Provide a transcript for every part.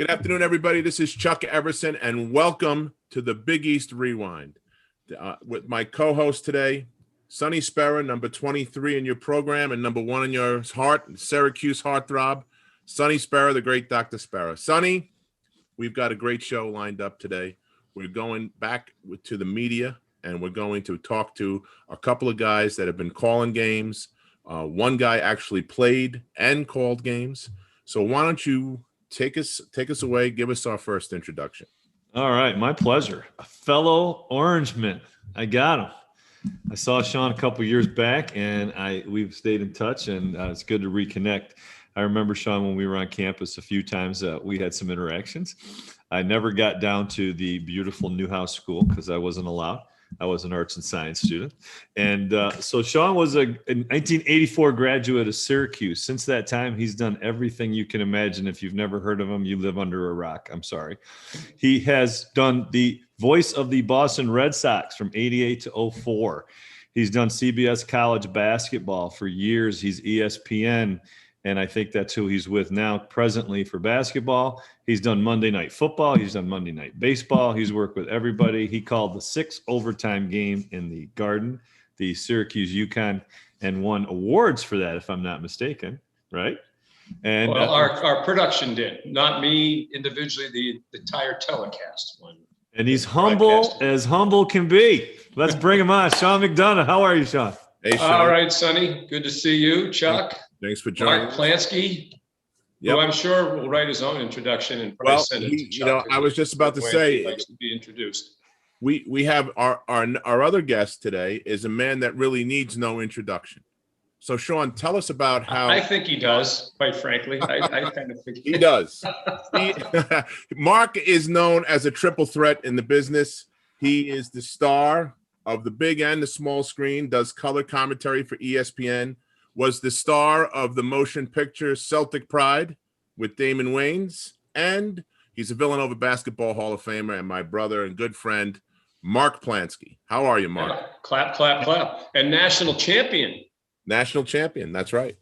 Good afternoon, everybody. This is Chuck Everson, and welcome to the Big East Rewind. With my co-host today, Sonny Spera, number 23 in your program and number 1 in your heart, Syracuse heartthrob. Sonny Spera, the great Dr. Spera. Sonny, we've got a great show lined up today. We're going back to the media, and we're going to talk to a couple of guys that have been calling games. One guy actually played and called games. So why don't you take us away, give us our first introduction. All right, my pleasure. A fellow Orangeman. I got him. I saw Sean a couple years back, and we've stayed in touch, and it's good to reconnect. I remember, Sean, when we were on campus a few times, we had some interactions. I never got down to the beautiful Newhouse School because I wasn't allowed. I was an arts and science student. And so Sean was a 1984 graduate of Syracuse. Since that time, he's done everything you can imagine. If you've never heard of him, you live under a rock. I'm sorry. He has done the voice of the Boston Red Sox from 88 to 04. He's done CBS college basketball for years. He's ESPN. And I think that's who he's with now presently for basketball. He's done Monday Night Football. He's done Monday Night Baseball. He's worked with everybody. He called the 6th overtime game in the Garden, the Syracuse UConn, and won awards for that, if I'm not mistaken, right? And well, our production did, not me individually, the entire telecast one. And he's humble as humble can be. Let's bring him on. Sean McDonough. How are you, Sean? Hey, Sean. All right, Sonny. Good to see you, Chuck. Thanks for joining. Mark Plansky, Yep. who I'm sure will write his own introduction and probably send it to Chuck. I was just about to say, he likes to be introduced. we have our other guest today is a man that really needs no introduction. So, Sean, tell us about how. I think he does, quite frankly. I kind of think he does. Mark is known as a triple threat in the business. He is the star of the big and the small screen, does color commentary for ESPN, was the star of the motion picture Celtic Pride with Damon Wayans, and he's a Villanova Basketball Hall of Famer and my brother and good friend, Mark Plansky. How are you, Mark? Yeah. Clap, clap, clap. And national champion. National champion, that's right.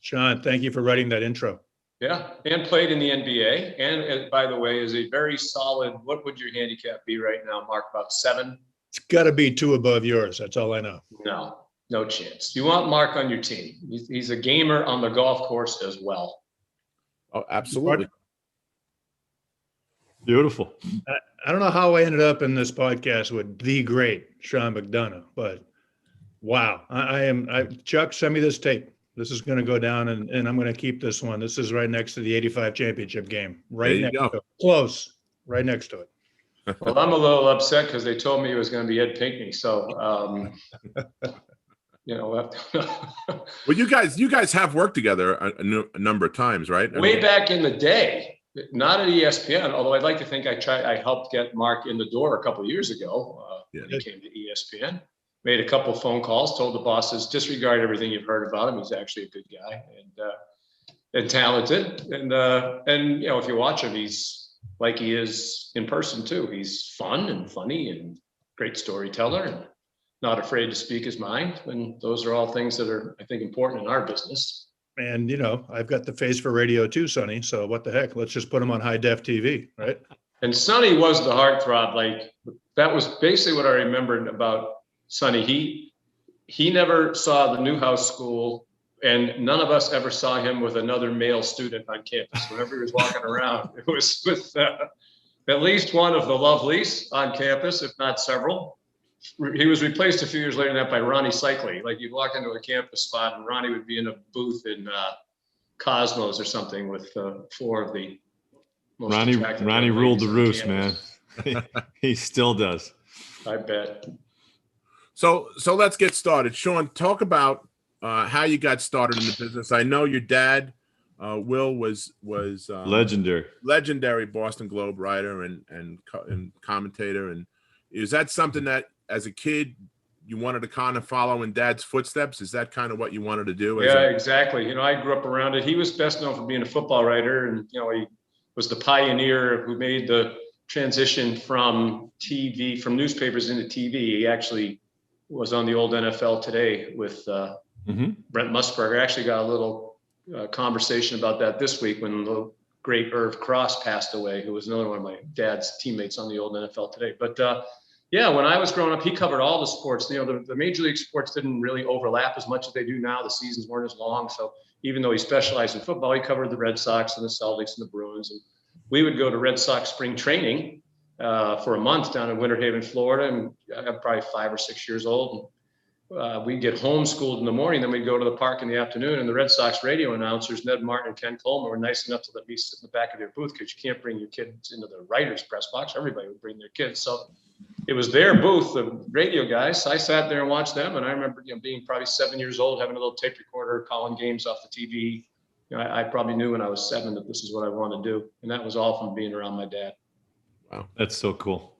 Sean, thank you for writing that intro. Yeah, and played in the NBA. And by the way, is a very solid, what would your handicap be right now, Mark? About 7? It's got to be 2 above yours. That's all I know. No chance. You want Mark on your team. He's a gamer on the golf course as well. Oh, absolutely. Beautiful. I don't know how I ended up in this podcast with the great Sean McDonough, but wow. Chuck, send me this tape. This is going to go down, and I'm going to keep this one. This is right next to the 85 championship game. Right next to it. Close. Right next to it. Well, I'm a little upset because they told me it was going to be Ed Pinkney. So, Well, you guys have worked together a number of times, right? Way back in the day, not at ESPN, although I'd like to think I helped get Mark in the door a couple of years ago when he came to ESPN. Made a couple of phone calls, told the bosses, disregard everything you've heard about him. He's actually a good guy and talented. And if you watch him, he's like he is in person too. He's fun and funny and great storyteller and not afraid to speak his mind. And those are all things that are, I think, important in our business. And, I've got the face for radio too, Sonny. So what the heck? Let's just put him on high def TV, right? And Sonny was the heartthrob. Like, that was basically what I remembered about Sonny. He never saw the Newhouse School, and none of us ever saw him with another male student on campus. Whenever he was walking around, it was with at least one of the lovelies on campus, if not several. He was replaced a few years later than that by Ronnie Cycli. Like, you'd walk into a campus spot and Ronnie would be in a booth in Cosmos or something with 4 of the most attractive. Ronnie ruled the roost, man. He still does. I bet. So let's get started. Sean, talk about how you got started in the business. I know your dad, Will, was legendary Boston Globe writer and commentator. And is that something that, as a kid, you wanted to kind of follow in Dad's footsteps? Is that kind of what you wanted to do? Yeah, exactly. I grew up around it. He was best known for being a football writer, and he was the pioneer who made the transition from newspapers into TV. He actually was on the old NFL Today with Brent Musburger. I actually got a little conversation about that this week when the great Irv Cross passed away, who was another one of my dad's teammates on the old NFL Today. But yeah, when I was growing up, he covered all the sports. You know, the major league sports didn't really overlap as much as they do now. The seasons weren't as long. So even though he specialized in football, he covered the Red Sox and the Celtics and the Bruins. And we would go to Red Sox spring training for a month down in Winter Haven, Florida. And I'm probably 5 or 6 years old. And we'd get homeschooled in the morning. Then we'd go to the park in the afternoon. And the Red Sox radio announcers, Ned Martin and Ken Coleman, were nice enough to let me sit in the back of their booth because you can't bring your kids into the writer's press box. Everybody would bring their kids. So it was their booth, the radio guys. I sat there and watched them. And I remember, being probably 7 years old, having a little tape recorder, calling games off the TV. I probably knew when I was 7 that this is what I want to do. And that was all from being around my dad. Wow. That's so cool.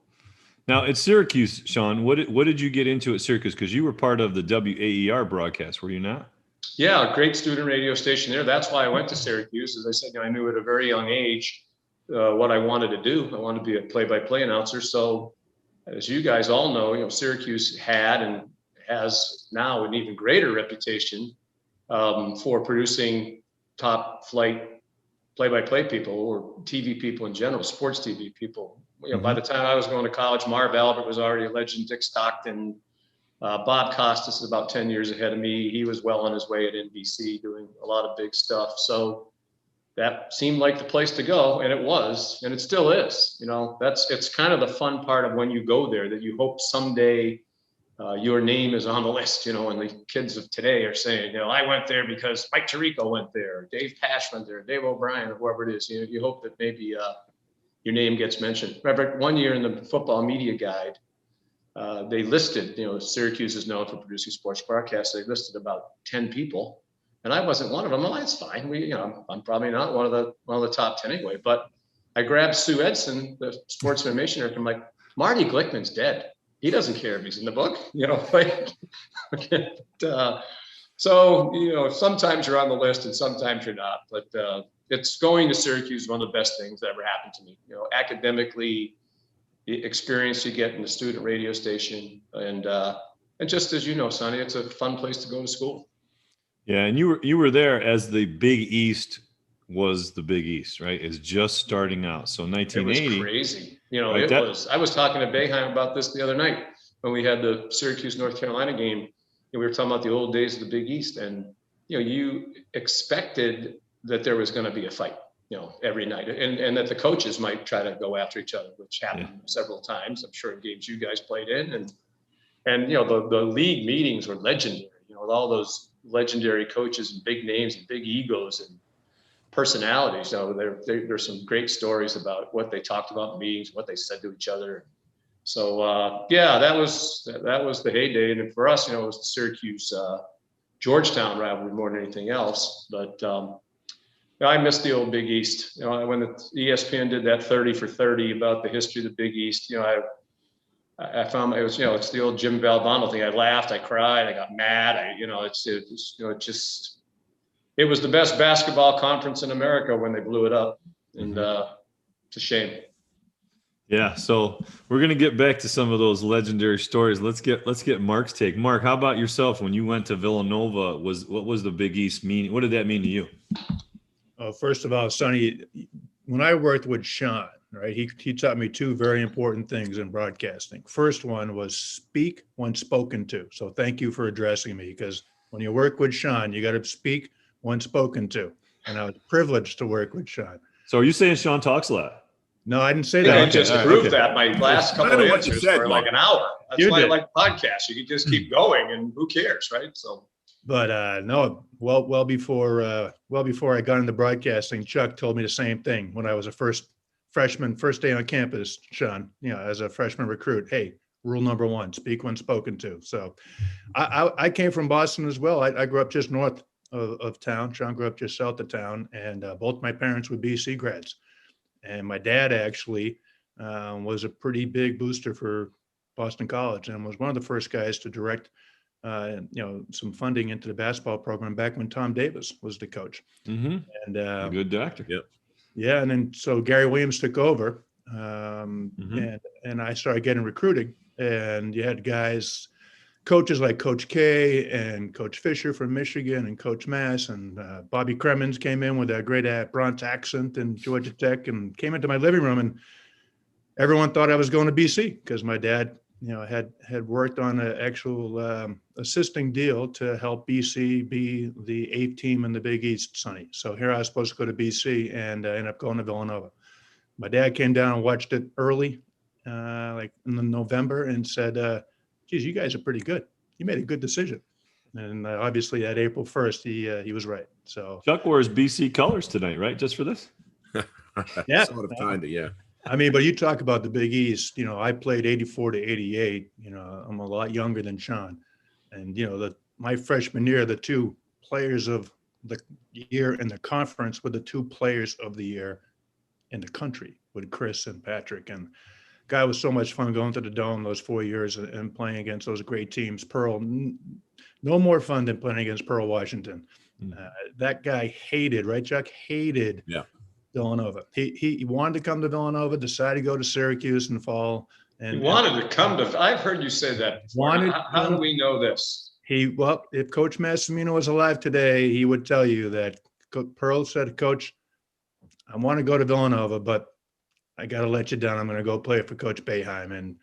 Now at Syracuse, Sean, what did you get into at Syracuse? Because you were part of the WAER broadcast, were you not? Yeah, great student radio station there. That's why I went to Syracuse. As I said, I knew at a very young age what I wanted to do. I wanted to be a play-by-play announcer. So as you guys all know, Syracuse had and has now an even greater reputation for producing top flight play-by-play people or TV people in general, sports TV people. By the time I was going to college, Marv Albert was already a legend, Dick Stockton, Bob Costas is about 10 years ahead of me. He was well on his way at NBC doing a lot of big stuff. So that seemed like the place to go, and it was, and it still is. It's kind of the fun part of when you go there, that you hope someday your name is on the list, and the kids of today are saying, I went there because Mike Tirico went there, Dave Pash went there, Dave O'Brien, or whoever it is. You hope that maybe your name gets mentioned. Remember, one year in the football media guide, they listed, Syracuse is known for producing sports broadcasts. They listed about 10 people, and I wasn't one of them. Well, that's fine. I'm probably not one of the top 10 anyway. But I grabbed Sue Edson, the sports information director. I'm like, Marty Glickman's dead. He doesn't care if he's in the book, So sometimes you're on the list and sometimes you're not. But it's going to Syracuse is one of the best things that ever happened to me. Academically, the experience you get in the student radio station, and just as you know, Sonny, it's a fun place to go to school. Yeah, and you were there as the Big East was the Big East, right? It's just starting out. So 1980. It was crazy. I was talking to Boeheim about this the other night when we had the Syracuse, North Carolina game. We were talking about the old days of the Big East, and you expected that there was going to be a fight, every night, and that the coaches might try to go after each other, which happened several times. I'm sure in games you guys played in, and the league meetings were legendary. With all those legendary coaches and big names and big egos and personalities. There's some great stories about what they talked about in meetings, what they said to each other. So that was the heyday, and for us, it was the Syracuse Georgetown rivalry more than anything else. But I missed the old Big East. When the ESPN did that 30 for 30 about the history of the Big East, I found it was it's the old Jim Valvano thing. I laughed, I cried, I got mad. It was the best basketball conference in America when they blew it up, and it's a shame. Yeah, so we're gonna get back to some of those legendary stories. Let's get Mark's take. Mark, how about yourself? When you went to Villanova, what was the Big East mean? What did that mean to you? First of all, Sonny, when I worked with Sean, right, he taught me two very important things in broadcasting. First one was speak when spoken to. So thank you for addressing me, because when you work with Sean, you got to speak when spoken to. And I was privileged to work with Sean. So are you saying Sean talks a lot? No, I didn't say that. I just proved that my last couple of answers were like an hour. That's why I like podcasts. You can just keep going, and who cares, right? So. But no, well before I got into broadcasting, Chuck told me the same thing when I was a freshman, first day on campus, Sean, as a freshman recruit. Hey, rule number one, speak when spoken to. So I came from Boston as well. I grew up just north of town. Sean grew up just south of town, and both my parents were BC grads. And my dad actually was a pretty big booster for Boston College and was one of the first guys to direct some funding into the basketball program back when Tom Davis was the coach. Mm-hmm. And a good doctor. Yep. Yeah. And then so Gary Williams took over, and I started getting recruiting, and you had guys coaches like Coach K and Coach Fisher from Michigan and Coach Mass and Bobby Cremens came in with that great Bronx accent in Georgia Tech and came into my living room, and everyone thought I was going to BC because my dad, had worked on an actual assisting deal to help BC be the 8th team in the Big East, Sonny. So here I was supposed to go to BC, and I ended up going to Villanova. My dad came down and watched it early, like in the November, and said, geez, you guys are pretty good. You made a good decision. And obviously at April 1st, he was right. So Chuck wears BC colors tonight, right? Just for this? Yeah. Sort of, kind of, yeah. I mean, but you talk about the Big East, I played 84 to 88. I'm a lot younger than Sean. And, my freshman year, the two players of the year in the conference were the two players of the year in the country with Chris and Patrick. And guy, was so much fun going to the Dome those 4 years and playing against those great teams. Pearl, no more fun than playing against Pearl Washington. That guy hated, right, Chuck? Hated Villanova. He wanted to come to Villanova, decided to go to Syracuse in the fall. And he wanted to come to. I've heard you say that before. How do we know this? Well, if Coach Massimino was alive today, he would tell you that Pearl said, Coach, I want to go to Villanova, but I got to let you down. I'm going to go play for Coach Boeheim. And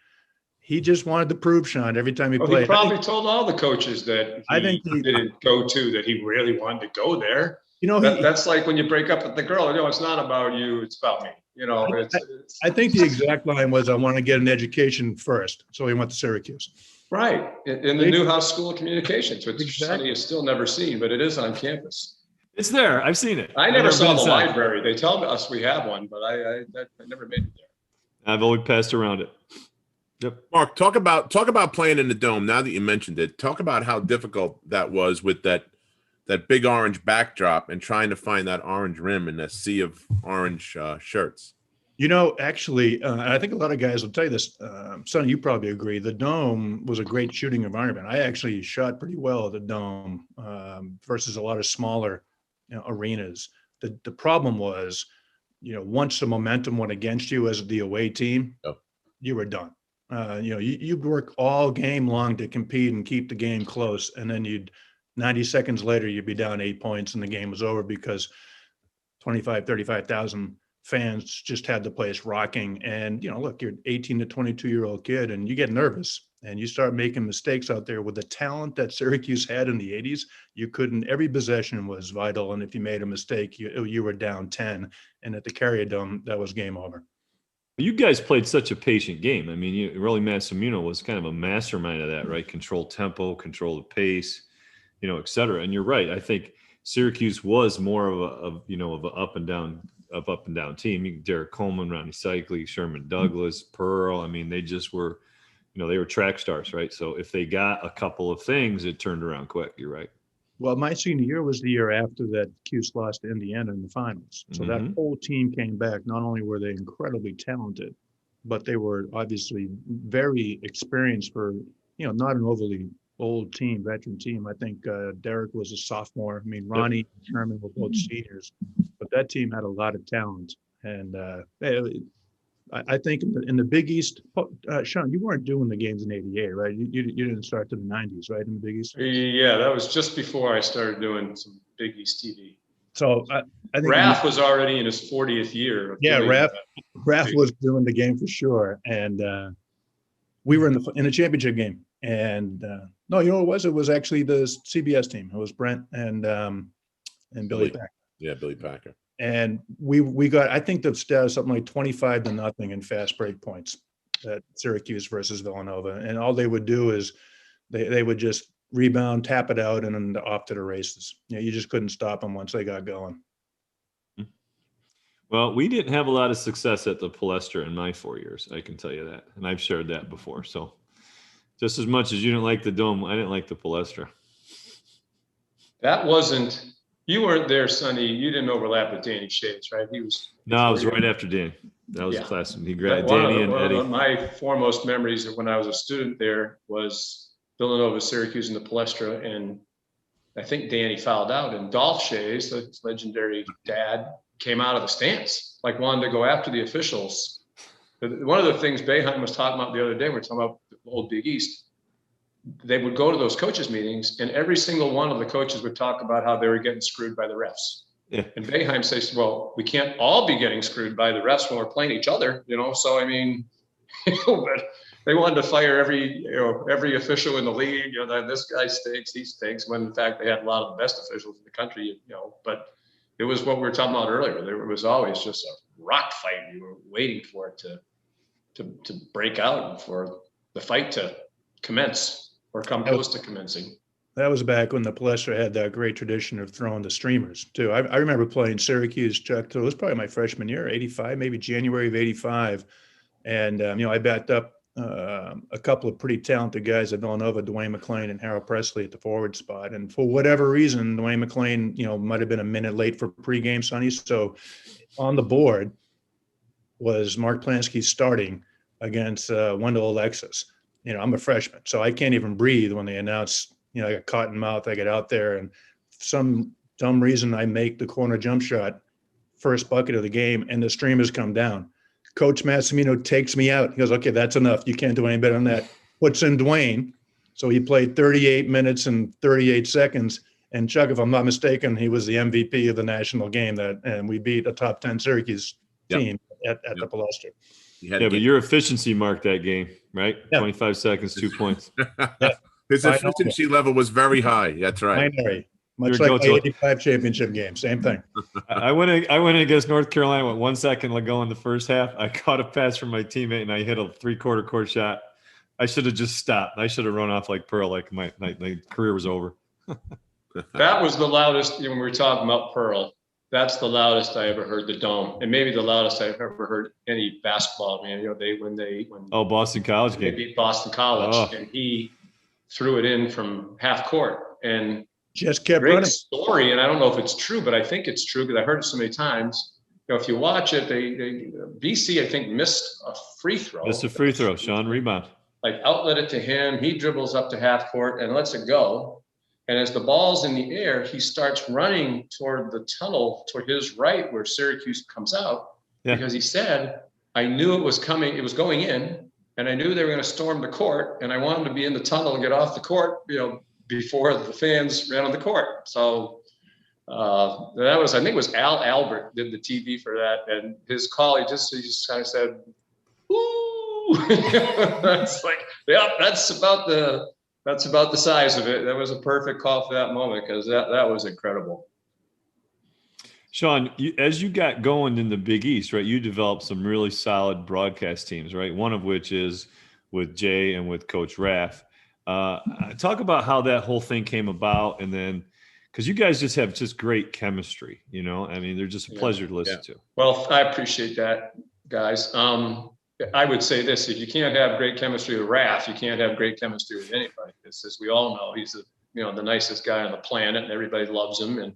he just wanted to prove, Sean, every time he played. He probably told all the coaches that he didn't go to, that he really wanted to go there. That's like when you break up with the girl. It's not about you. It's about me. I think the exact line was, I want to get an education first. So he went to Syracuse. Right. In the Newhouse School of Communications, which Sonny has still never seen, but it is on campus. It's there. I've seen it. I never saw the library. They tell us we have one, but I never made it there. I've always passed around it. Yep. Mark, talk about playing in the Dome. Now that you mentioned it, talk about how difficult that was with that big orange backdrop and trying to find that orange rim in a sea of orange shirts. Actually, I think a lot of guys will tell you this. Sonny, you probably agree. The Dome was a great shooting environment. I actually shot pretty well at the Dome versus a lot of smaller arenas. The problem was, once the momentum went against you as the away team, you were done. You'd work all game long to compete and keep the game close, and then 90 seconds later, you'd be down 8 points and the game was over because 35,000 fans just had the place rocking. And, look, you're 18 to 22-year-old kid and you get nervous and you start making mistakes out there with the talent that Syracuse had in the 80s. Every possession was vital. And if you made a mistake, you were down 10. And at the Carrier Dome, that was game over. You guys played such a patient game. I mean, really, Massimino was kind of a mastermind of that, right? Control tempo, control the pace, et cetera. And you're right. I think Syracuse was more of an up and down team. Derek Coleman, Ronnie Cycli, Sherman Douglas, Pearl. I mean, they just were, they were track stars, right? So if they got a couple of things, it turned around quick. You're right. Well, my senior year was the year after that Cuse lost to Indiana in the finals. So that whole team came back. Not only were they incredibly talented, but they were obviously very experienced for, not an overly old team, veteran team. I think Derek was a sophomore. I mean, Ronnie and Sherman were both seniors, but that team had a lot of talent. And I think in the Big East, Sean, you weren't doing the games in '88, right? You didn't start to the '90s, right, in the Big East? Yeah, that was just before I started doing some Big East TV. So I think Raph was already in his 40th year. Yeah, Raph was doing the game for sure, and we were in the championship game. And no, you know what it was? It was actually the CBS team. It was Brent and Billy Packer. Yeah, Billy Packer. And we got, I think the stat was something like 25-0 in fast break points at Syracuse versus Villanova. And all they would do is they would just rebound, tap it out, and then off to the races. You just couldn't stop them once they got going. Well, we didn't have a lot of success at the Palestra in my 4 years. I can tell you that. And I've shared that before. So just as much as you didn't like the Dome, I didn't like the Palestra. That wasn't, you weren't there, Sonny. You didn't overlap with Danny Shades, right? He was. No, it was right after Dan. That was a class. He grabbed Danny and Eddie. One of my foremost memories of when I was a student there was Villanova, Syracuse, and the Palestra. And I think Danny fouled out. And Dolph Shades, the legendary dad, came out of the stands, like wanted to go after the officials. One of the things Boeheim was talking about the other day, we were talking about the old Big East. they would go to those coaches meetings, and every single one of the coaches would talk about how they were getting screwed by the refs. Yeah. And Boeheim says, well, we can't all be getting screwed by the refs when we're playing each other, so I mean, but they wanted to fire every official in the league, that this guy stinks, he stinks, when in fact they had a lot of the best officials in the country, but it was what we were talking about earlier. There was always just a rock fight. You were waiting for it to break out and for the fight to commence or come close to commencing. That was back when the Palestra had that great tradition of throwing the streamers too. I remember playing Syracuse, Chuck. So it was probably my freshman year, 85, maybe January of 85. And, I backed up a couple of pretty talented guys at Villanova, Dwayne McClain and Harold Presley at the forward spot. And for whatever reason, Dwayne McClain, might have been a minute late for pregame, Sonny. So on the board was Mark Plansky starting against Wendell Alexis. I'm a freshman, so I can't even breathe when they announce, I got cotton mouth. I get out there, and for some dumb reason, I make the corner jump shot, first bucket of the game, and the streamers come down. Coach Massimino takes me out. He goes, okay, that's enough. You can't do any better than that. Puts in Dwayne. So he played 38 minutes and 38 seconds. And Chuck, if I'm not mistaken, he was the MVP of the national game and we beat a top 10 Syracuse team at the Palestra. Yeah, but your efficiency marked that game, right? Yeah. 25 seconds, 2 points. His efficiency level was very high. That's right. Binary. Much like the 85 championship game, same thing. I went against North Carolina with 1 second to go in the first half. I caught a pass from my teammate and I hit a 3/4 court shot. I should have just stopped. I should have run off like Pearl, like my career was over. That was the loudest, when we were talking about Pearl, that's the loudest I ever heard the Dome, and maybe the loudest I've ever heard any basketball game. When Boston College they game. beat Boston College, and he threw it in from half court, and just kept great running. Story, and I don't know if it's true, but I think it's true because I heard it so many times. If you watch it, BC I think missed a free throw. Missed a free throw. Sean rebound. Like outlet it to him, he dribbles up to half court and lets it go. And as the ball's in the air, he starts running toward the tunnel toward his right where Syracuse comes out, because he said, I knew it was coming, it was going in, and I knew they were going to storm the court, and I wanted to be in the tunnel and get off the court, before the fans ran on the court. So that was, I think it was Al Albert did the TV for that, and his call, he just kind of said, "Ooh," that's like, that's about the size of it. That was a perfect call for that moment because that was incredible. Sean, as you got going in the Big East, right, you developed some really solid broadcast teams, right? One of which is with Jay and with Coach Raff. Talk about how that whole thing came about, and then because you guys just have just great chemistry, I mean, they're just a pleasure to listen to. Well, I appreciate that, guys. I would say this: if you can't have great chemistry with Raff, you can't have great chemistry with anybody. Because as we all know, he's the nicest guy on the planet, and everybody loves him. And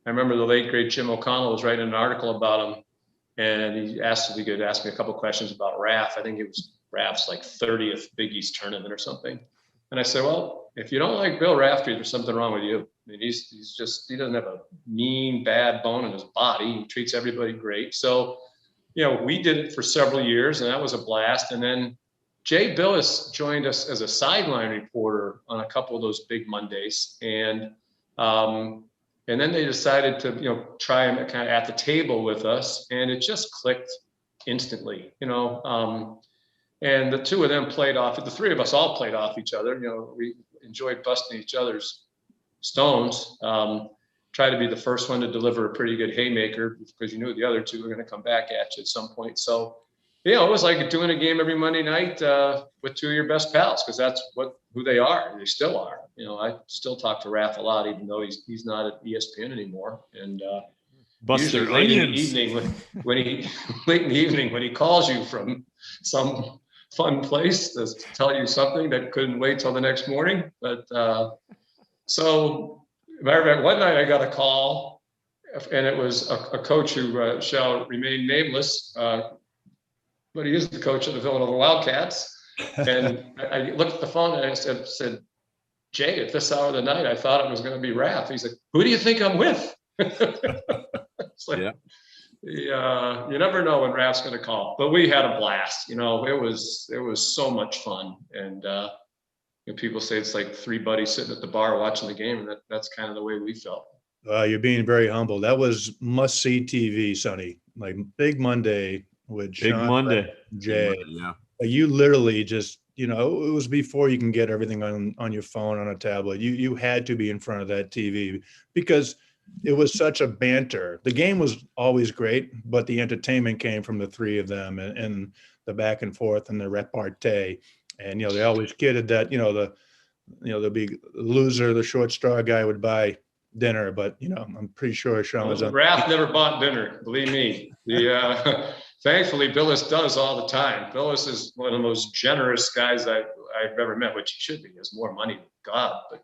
I remember the late great Jim O'Connell was writing an article about him, and he asked if he could ask me a couple questions about Raff. I think it was Raff's like 30th Big East tournament or something. And I said, well, if you don't like Bill Raftery, there's something wrong with you. I mean, he doesn't have a mean, bad bone in his body. He treats everybody great. So, we did it for several years, and that was a blast. And then Jay Billis joined us as a sideline reporter on a couple of those big Mondays. And then they decided to, try him kind of at the table with us, and it just clicked instantly, and the two of them played off, the three of us all played off each other. We enjoyed busting each other's stones. Try to be the first one to deliver a pretty good haymaker because you knew the other two were going to come back at you at some point. So, it was like doing a game every Monday night with two of your best pals, because that's who they are. They still are. I still talk to Raph a lot, even though he's not at ESPN anymore. And usually late in the evening when he calls you from some fun place to tell you something that couldn't wait till the next morning. But so one night I got a call, and it was a coach who shall remain nameless, but he is the coach of the Villanova Wildcats. And I looked at the phone and I said, Jay, at this hour of the night, I thought it was going to be Raph. He's like, who do you think I'm with? It's like, you never know when Raph's going to call, but we had a blast. It was so much fun. And, people say it's like three buddies sitting at the bar watching the game, and that's kind of the way we felt. You're being very humble. That was must-see TV, Sonny. Like Big Monday with Big Sean, Monday. Jay. Yeah. You literally just, it was before you can get everything on your phone, on a tablet. You had to be in front of that TV because it was such a banter. The game was always great, but the entertainment came from the three of them and the back and forth and the repartee. And, they always kidded that, the big loser, the short straw guy would buy dinner, but I'm pretty sure Sean was on. Raph never bought dinner, believe me. Thankfully, Billis does all the time. Billis is one of the most generous guys I've ever met, which he should be. He has more money than God, but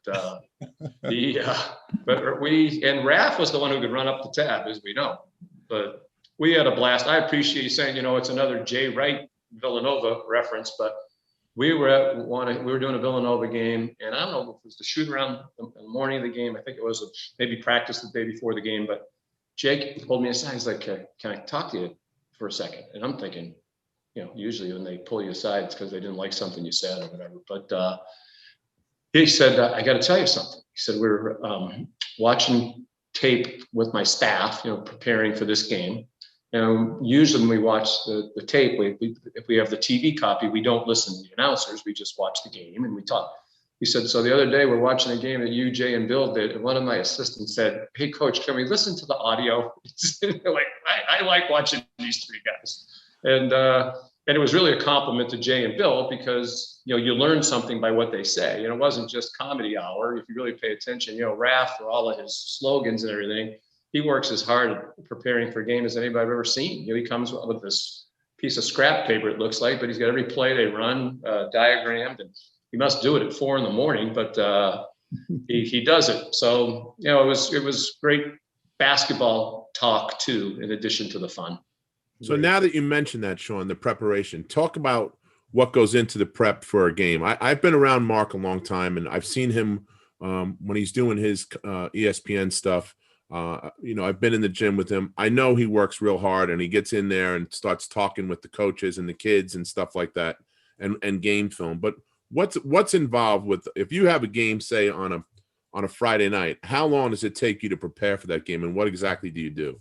Raph was the one who could run up the tab, as we know. But we had a blast. I appreciate you saying, it's another Jay Wright Villanova reference, but we were doing a Villanova game, and I don't know if it was the shoot around in the morning of the game. I think it was maybe practice the day before the game, but Jake pulled me aside. He's like, can I talk to you for a second? And I'm thinking, usually when they pull you aside, it's because they didn't like something you said or whatever. But he said, I got to tell you something. He said, we were watching tape with my staff, preparing for this game. And usually when we watch the tape, if we have the TV copy, we don't listen to the announcers. We just watch the game and we talk. He said, so the other day we're watching a game that you, Jay, and Bill did, and one of my assistants said, hey, coach, can we listen to the audio? Like, I like watching these three guys. And it was really a compliment to Jay and Bill because, you learn something by what they say. It wasn't just comedy hour. If you really pay attention, Raph, for all of his slogans and everything, he works as hard at preparing for a game as anybody I've ever seen. He comes with this piece of scrap paper, it looks like, but he's got every play they run diagrammed, and he must do it at 4 a.m, but he does it. So, it was great basketball talk too, in addition to the fun. So now that you mentioned that, Sean, the preparation, talk about what goes into the prep for a game. I've been around Mark a long time, and I've seen him when he's doing his ESPN stuff. I've been in the gym with him. I know he works real hard, and he gets in there and starts talking with the coaches and the kids and stuff like that, and game film. But what's involved with, if you have a game, say on a Friday night, how long does it take you to prepare for that game, and what exactly do you do?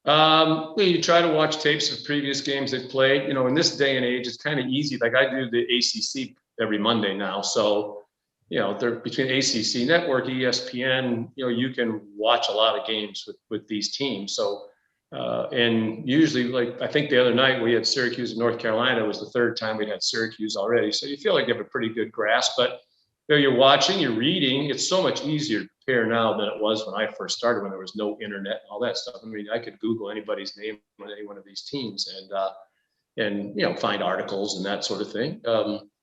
You try to watch tapes of previous games they've played. In this day and age, it's kind of easy. Like I do the ACC every Monday now, so they're between ACC Network, ESPN. You can watch a lot of games with these teams. So, and usually, like I think the other night we had Syracuse and North Carolina. It was the third time we'd had Syracuse already. So you feel like you have a pretty good grasp. But you're watching, you're reading. It's so much easier to prepare now than it was when I first started, when there was no internet and all that stuff. I mean, I could Google anybody's name on any one of these teams and find articles and that sort of thing.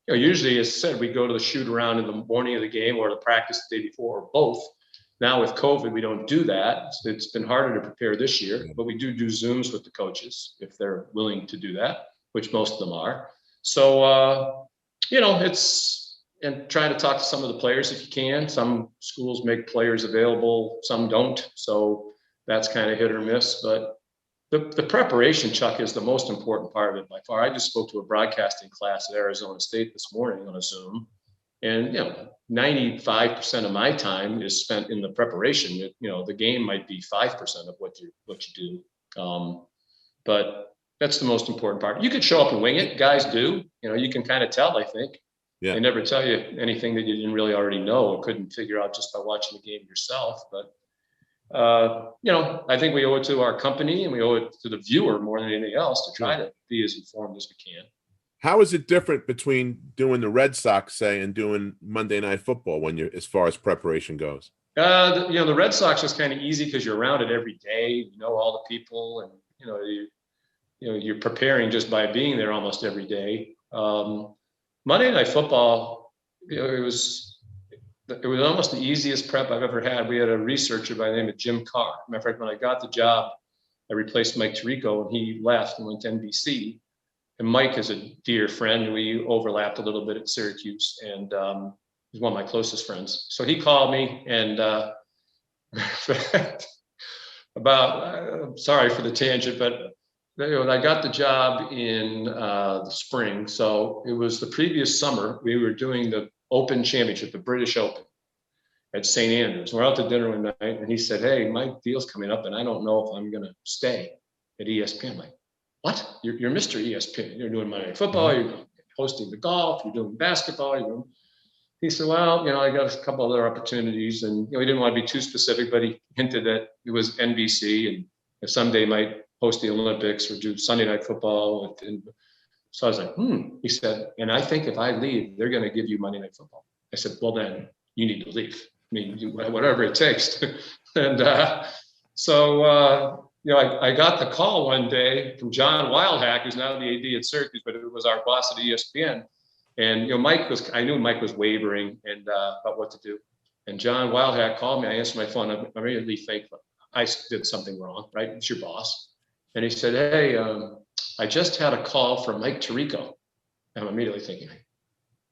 Usually, as I said, we go to the shoot around in the morning of the game or the practice the day before, or both. Now with COVID, we don't do that. It's been harder to prepare this year, but we do Zooms with the coaches if they're willing to do that, which most of them are. So, and try to talk to some of the players if you can. Some schools make players available, some don't. So that's kind of hit or miss. But the preparation, Chuck, is the most important part of it by far. I just spoke to a broadcasting class at Arizona State this morning on a Zoom, and 95% of my time is spent in the preparation. The game might be 5% of what you do, but that's the most important part. You could show up and wing it. Guys do. You can kind of tell. I think they never tell you anything that you didn't really already know or couldn't figure out just by watching the game yourself. But I think we owe it to our company, and we owe it to the viewer more than anything else to try to be as informed as we can. How is it different between doing the Red Sox, say, and doing Monday Night Football as far as preparation goes? The Red Sox is kind of easy because you're around it every day. You know all the people, and you're preparing just by being there almost every day. Monday Night Football, it was almost the easiest prep I've ever had. We had a researcher by the name of Jim Carr. Matter of fact, when I got the job, I replaced Mike Tirico, and he left and went to NBC. And Mike is a dear friend. We overlapped a little bit at Syracuse, and he's one of my closest friends. So he called me, and sorry for the tangent, but when I got the job in the spring, so it was the previous summer, we were doing the Open Championship, the British Open at St. Andrews. We're out to dinner one night, and he said, "Hey, my deal's coming up, and I don't know if I'm going to stay at ESPN." I'm like, "What? You're Mr. ESPN. You're doing Monday Night Football. You're hosting the golf. You're doing basketball. He said, "Well, I got a couple other opportunities," and he didn't want to be too specific, but he hinted that it was NBC, and someday might host the Olympics or do Sunday Night Football. And so I was like, He said, "And I think if I leave, they're going to give you Monday Night Football." I said, "Well, then you need to leave. I mean, whatever it takes." And so I got the call one day from John Wildhack, who's now the AD at Syracuse, but it was our boss at ESPN. And I knew Mike was wavering and about what to do. And John Wildhack called me. I answered my phone. I'm immediately thankful. I did something wrong, right? It's your boss. And he said, "Hey, I just had a call from Mike Tirico." I'm immediately thinking,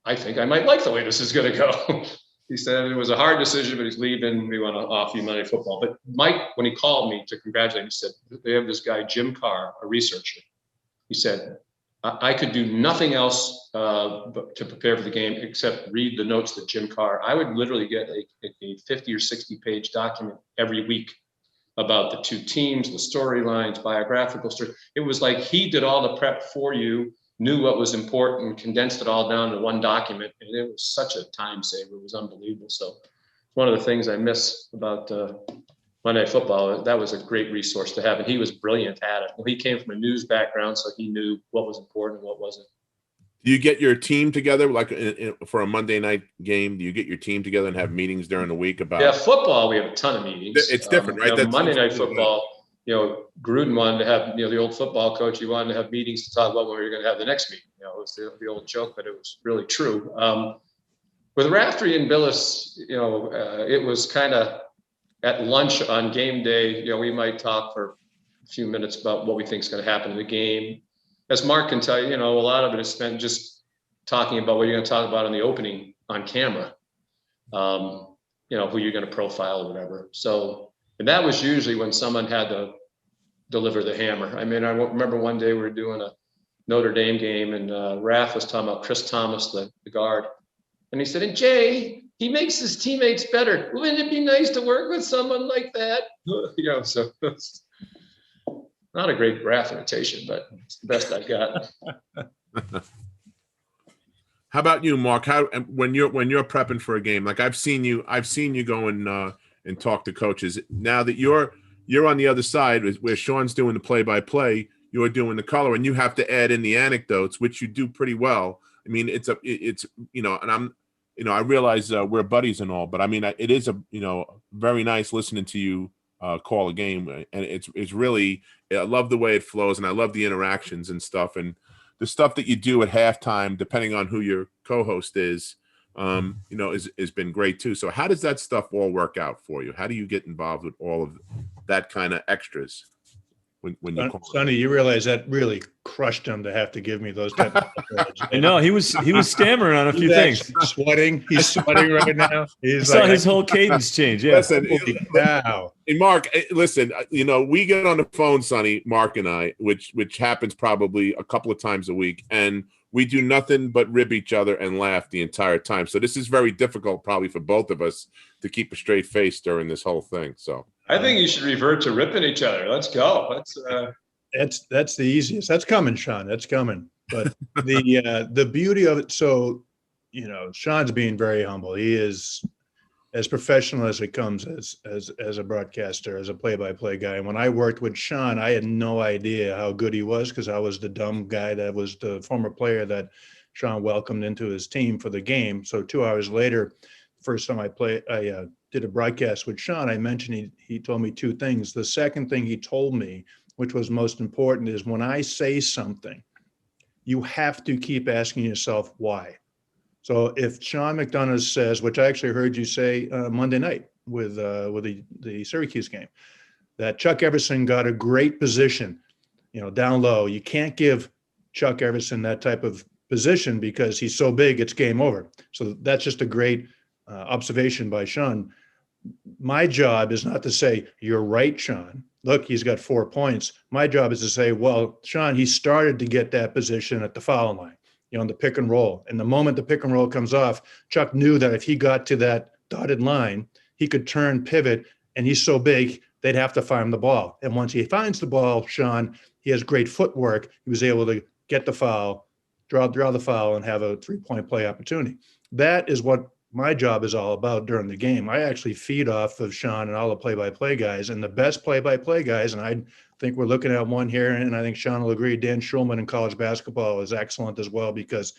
I think I might like the way this is going to go. He said it was a hard decision, but he's leaving. We want to offer you Monday Night Football. But Mike, when he called me to congratulate me, he said, "They have this guy, Jim Carr, a researcher." He said, "I could do nothing else but to prepare for the game except read the notes that Jim Carr." I would literally get a 50 or 60-page document every week about the two teams, the storylines, biographical stories. It was like he did all the prep for you, knew what was important, condensed it all down to one document. And it was such a time saver. It was unbelievable. So one of the things I miss about Monday Night Football, that was a great resource to have. And he was brilliant at it. Well, he came from a news background, so he knew what was important and what wasn't. Do you get your team together like for a Monday night game? Do you get your team together and have meetings during the week about? Yeah, football, we have a ton of meetings. It's different, right? That's Monday Night Football, Gruden wanted to have, the old football coach, he wanted to have meetings to talk about when we were going to have the next meeting. It was the old joke, but it was really true. With Raftery and Billis, it was kind of at lunch on game day, we might talk for a few minutes about what we think is going to happen in the game. As Mark can tell you, a lot of it is spent just talking about what you're going to talk about in the opening on camera, who you're going to profile or whatever. So, and that was usually when someone had to deliver the hammer. I mean, I remember one day we were doing a Notre Dame game and Raph was talking about Chris Thomas, the guard. And he said, "And Jay, he makes his teammates better. Wouldn't it be nice to work with someone like that?" So it's not a great Raph imitation, but it's the best I got. How about you, Mark? When you're prepping for a game, like I've seen you go and talk to coaches. Now that you're on the other side, where Sean's doing the play-by-play, you're doing the color, and you have to add in the anecdotes, which you do pretty well. I mean, it's and I'm, I realize we're buddies and all, but I mean, it is very nice listening to you call a game, and it's really, I love the way it flows, and I love the interactions and stuff, and the stuff that you do at halftime, depending on who your co-host is, has been great too. So how does that stuff all work out for you? How do you get involved with all of that kind of extras? When you call Sonny, you realize that really crushed him to have to give me those type of I know he was stammering on a few things. Sweating. He's sweating right now. I saw his whole cadence change. Yeah. Listen, wow. Hey, Mark, listen, we get on the phone, Sonny, Mark and I, which happens probably a couple of times a week, and we do nothing but rib each other and laugh the entire time. So this is very difficult probably for both of us to keep a straight face during this whole thing. So I think you should revert to ripping each other. Let's go. That's the easiest. That's coming, Sean. That's coming. But the beauty of it. So, Sean's being very humble. He is as professional as it comes as a broadcaster, as a play-by-play guy. And when I worked with Sean, I had no idea how good he was because I was the dumb guy that was the former player that Sean welcomed into his team for the game. So 2 hours later, first time I did a broadcast with Sean, I mentioned he told me two things. The second thing he told me, which was most important, is when I say something, you have to keep asking yourself why. So if Sean McDonough says, which I actually heard you say Monday night with the Syracuse game, that Chuck Everson got a great position, down low. You can't give Chuck Everson that type of position because he's so big, it's game over. So that's just a great observation by Sean. My job is not to say, "You're right, Sean. Look, he's got 4 points." My job is to say, "Well, Sean, he started to get that position at the foul line. on the pick and roll. And the moment the pick and roll comes off, Chuck knew that if he got to that dotted line, he could turn, pivot, and he's so big, they'd have to find the ball. And once he finds the ball, Sean, he has great footwork. He was able to get the foul, draw the foul, and have a 3-point play opportunity. That is what my job is all about during the game. I actually feed off of Sean and all the play-by-play guys, and the best play-by-play guys, and I think we're looking at one here, and I think Sean will agree, Dan Schulman in college basketball is excellent as well because,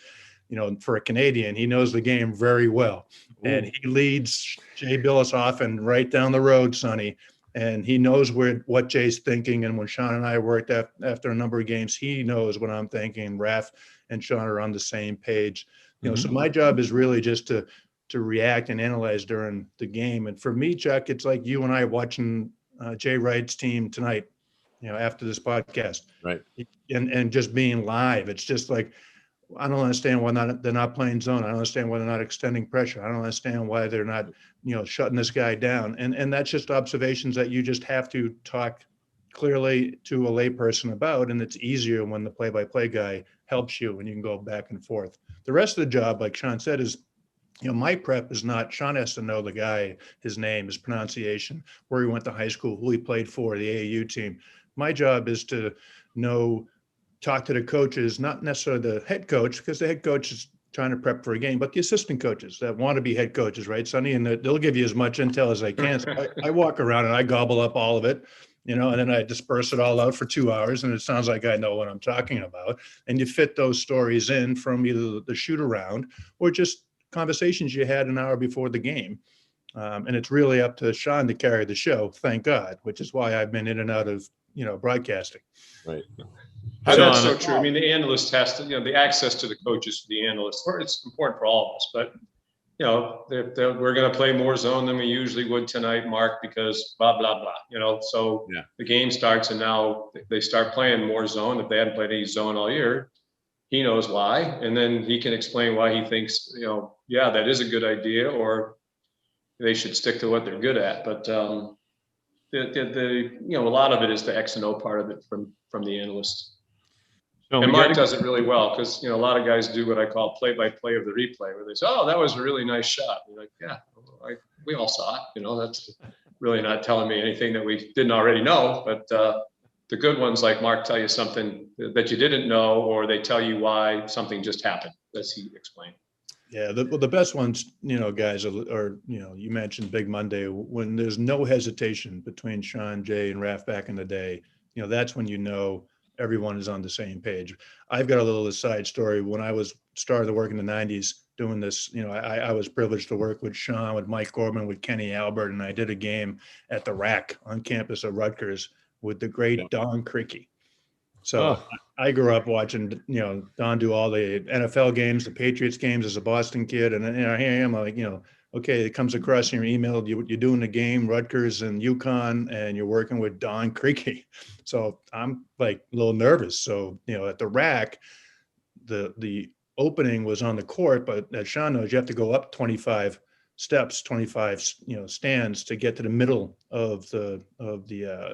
for a Canadian, he knows the game very well. Ooh. And he leads Jay Billis off and right down the road, Sonny, and he knows what Jay's thinking. And when Sean and I worked after a number of games, he knows what I'm thinking. Raph and Sean are on the same page. So my job is really just to react and analyze during the game. And for me, Chuck, it's like you and I watching Jay Wright's team tonight, after this podcast, right? And just being live. It's just like, I don't understand why they're not playing zone. I don't understand why they're not extending pressure. I don't understand why they're not, shutting this guy down. And that's just observations that you just have to talk clearly to a layperson about. And it's easier when the play-by-play guy helps you and you can go back and forth. The rest of the job, like Sean said, is, my prep is not, Sean has to know the guy, his name, his pronunciation, where he went to high school, who he played for, the AAU team. My job is to talk to the coaches, not necessarily the head coach, because the head coach is trying to prep for a game, but the assistant coaches that want to be head coaches, right, Sonny? And they'll give you as much intel as they can. So I walk around and I gobble up all of it, and then I disperse it all out for 2 hours, and it sounds like I know what I'm talking about. And you fit those stories in from either the shoot around or just conversations you had an hour before the game. And it's really up to Sean to carry the show, thank God, which is why I've been in and out of, broadcasting. Right. That's so true. I mean, the analyst has to, the access to the coaches for the analysts, it's important for all of us, but, we're going to play more zone than we usually would tonight, Mark, because blah, blah, blah, so yeah. The game starts and now they start playing more zone. If they hadn't played any zone all year, he knows why. And then he can explain why he thinks, yeah, that is a good idea, or they should stick to what they're good at. But, a lot of it is the X and O part of it from the analyst. And Mark does it really well because, a lot of guys do what I call play-by-play of the replay, where they say, oh, that was a really nice shot. You're like, yeah, we all saw it. That's really not telling me anything that we didn't already know. But the good ones, like Mark, tell you something that you didn't know, or they tell you why something just happened, as he explained. Yeah, the best ones, guys, are you mentioned Big Monday, when there's no hesitation between Sean, Jay, and Raph back in the day. That's when everyone is on the same page. I've got a little aside story. When I started to work in the 90s doing this, I was privileged to work with Sean, with Mike Gorman, with Kenny Albert, and I did a game at the RAC on campus of Rutgers with the great Don Criqui. So I grew up watching, Don do all the NFL games, the Patriots games as a Boston kid. And here I am like, okay, it comes across in your email. You're doing the game, Rutgers and UConn, and you're working with Don Criqui. So I'm like a little nervous. So, at the RAC, the opening was on the court, but as Sean knows, you have to go up 25 steps, 25, stands to get to the middle of the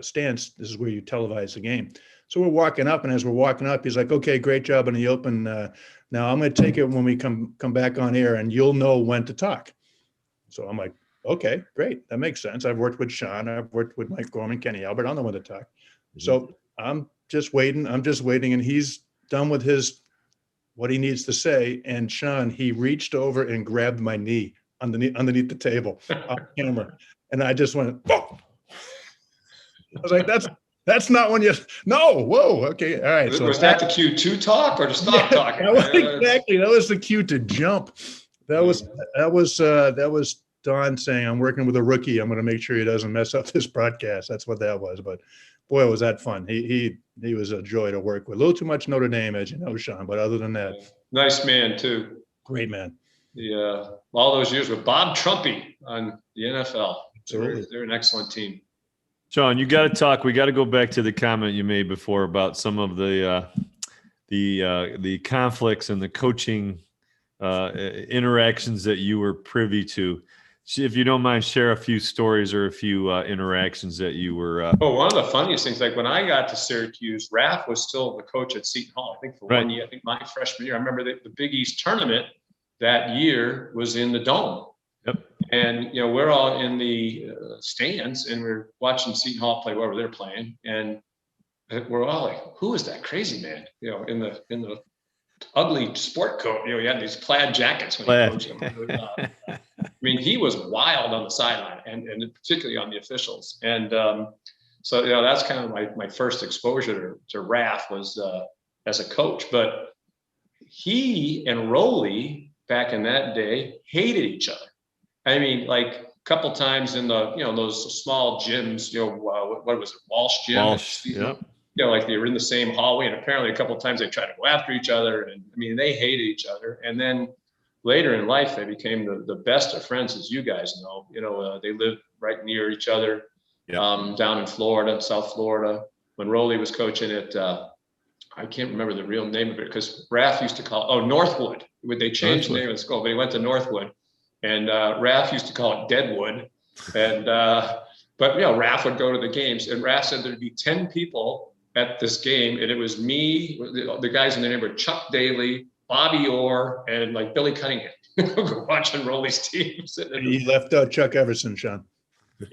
stands. This is where you televise the game. So we're walking up, and as we're walking up, he's like, okay, great job in the open. Now I'm going to take it when we come back on air, and you'll know when to talk. So I'm like, okay, great. That makes sense. I've worked with Sean. I've worked with Mike Gorman, Kenny Albert. I'll know when to talk. Mm-hmm. So I'm just waiting. And he's done with what he needs to say. And Sean, he reached over and grabbed my knee underneath the table off camera. And I just went, oh! I was like, that's not when no, whoa, okay, all right. So was that the cue to talk or to stop talking? Exactly. That was the cue to jump. That was Don saying, I'm working with a rookie. I'm going to make sure he doesn't mess up this broadcast. That's what that was. But boy, was that fun. He was a joy to work with. A little too much Notre Dame, as you know, Sean. But other than that, nice man too. Great man. Yeah, all those years with Bob Trumpy on the NFL. Absolutely. They're an excellent team. Sean, you got to talk. We got to go back to the comment you made before about some of the conflicts and the coaching interactions that you were privy to. See if you don't mind, share a few stories or a few interactions that you were. One of the funniest things, like when I got to Syracuse, Raph was still the coach at Seton Hall, I think for Right. 1 year. I think my freshman year, I remember the Big East tournament that year was in the Dome. Yep. And, we're all in the stands and we're watching Seton Hall play wherever they're playing. And we're all like, who is that crazy man? In the ugly sport coat, he had these plaid jackets when he coached them. I mean, he was wild on the sideline and particularly on the officials. And so, that's kind of my first exposure to Raph was as a coach. But he and Roley back in that day hated each other. I mean, like a couple times in the, those small gyms, what was it, Walsh Gym? Walsh, yep. Like they were in the same hallway, and apparently a couple of times they tried to go after each other. And I mean, they hated each other. And then later in life, they became the best of friends, as you guys know. They lived right near each other, down in Florida, South Florida. When Roley was coaching at, I can't remember the real name of it because Raph used to call it, Northwood. They changed the name of the school, but he went to Northwood. And Raph used to call it Deadwood. And but Raph would go to the games, and Raph said there'd be 10 people at this game, and it was me, the guys in the name were Chuck Daly, Bobby Orr, and like Billy Cunningham watching Roley's teams. You left out Chuck Everson, Sean.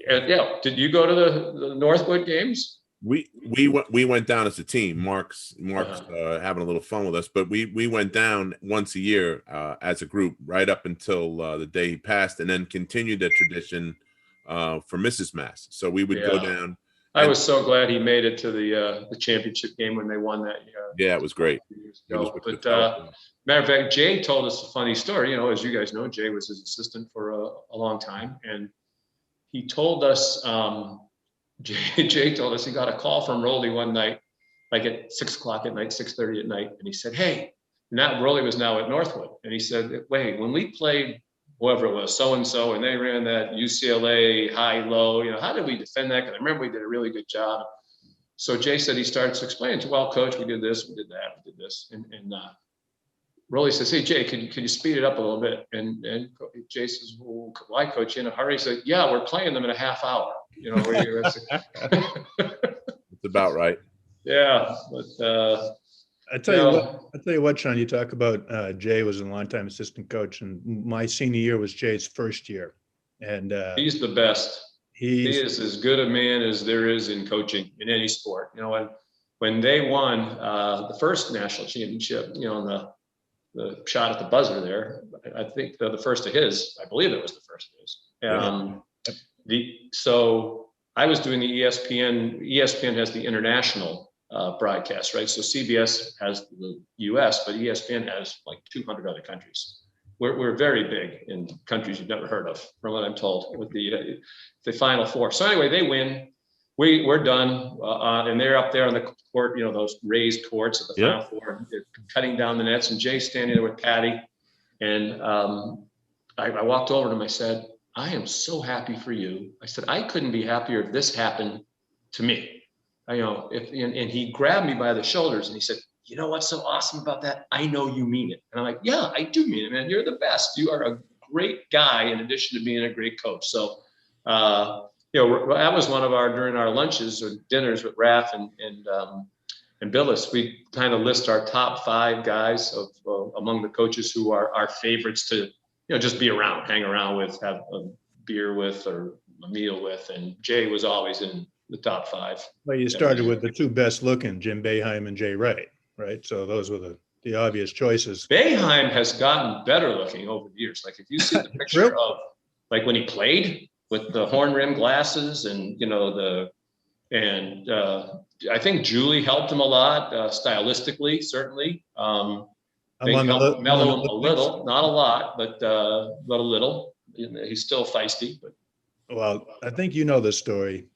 Did you go to the Northwood games? We went down as a team. Mark's having a little fun with us, but we went down once a year as a group right up until the day he passed, and then continued the tradition for Mrs. Mass. So we would go down. I was so glad he made it to the championship game when they won that year. Yeah, it was great. But matter of fact, Jay told us a funny story. As you guys know, Jay was his assistant for a long time, and he told us. Jay told us he got a call from Roley one night, like at 6:00 at night, 6:30 at night, and he said, "Hey," now Roley was now at Northwood, and he said, "Wait, when we played whoever it was, so and so, and they ran that UCLA high-low, how did we defend that? Because I remember we did a really good job." So Jay said he starts explaining, "Well, coach, we did this, we did that, we did this," and Roley says, "Hey, Jay, could you speed it up a little bit?" And Jay says, "Well, why, coach? In a hurry?" He said, "Yeah, we're playing them in a half hour." It's about right. Yeah, but I tell you what, Sean. You talk about Jay was a longtime assistant coach, and my senior year was Jay's first year, and he's the best. He is as good a man as there is in coaching in any sport. When they won the first national championship, the shot at the buzzer there, I think the first of his, I believe it was the first of his. So I was doing the ESPN. ESPN has the international broadcast, right? So CBS has the US, but ESPN has like 200 other countries. We're very big in countries you've never heard of, from what I'm told, with the Final Four. So anyway, they win. We're done, and they're up there on the court, those raised courts at the Final Four, cutting down the nets, and Jay's standing there with Patty. And I walked over to him. I said, "I am so happy for you." I said, "I couldn't be happier if this happened to me." And he grabbed me by the shoulders and he said, "You know what's so awesome about that? I know you mean it." And I'm like, "Yeah, I do mean it, man. You're the best. You are a great guy in addition to being a great coach." So, that was one of during our lunches or dinners with Raph and Billis. We kind of list our top 5 guys of among the coaches who are our favorites to, just be around, hang around with, have a beer with or a meal with. And Jay was always in the top 5. Well, you started with the 2 best looking, Jim Boeheim and Jay Wright, right? So those were the obvious choices. Boeheim has gotten better looking over the years. Like if you see the picture of like when he played with the horn rim glasses and, I think Julie helped him a lot, stylistically, certainly. They helped mellow him a little, not a lot, but a little. He's still feisty, but. Well, I think you know this story,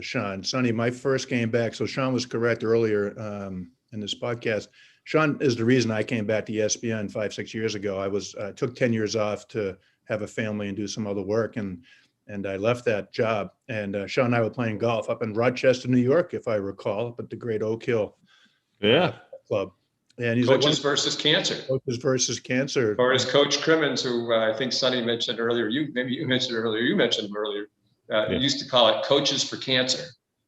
Sean. Sonny, my first game back, so Sean was correct earlier in this podcast. Sean is the reason I came back to ESPN 5-6 years ago. I took 10 years off to have a family and do some other work, and I left that job. And Sean and I were playing golf up in Rochester, New York, if I recall, up at the Great Oak Hill Club. And he's Coaches versus cancer. Coaches versus cancer. Or as Coach Crimmins, who I think Sonny mentioned earlier, you mentioned him earlier, used to call it Coaches for Cancer.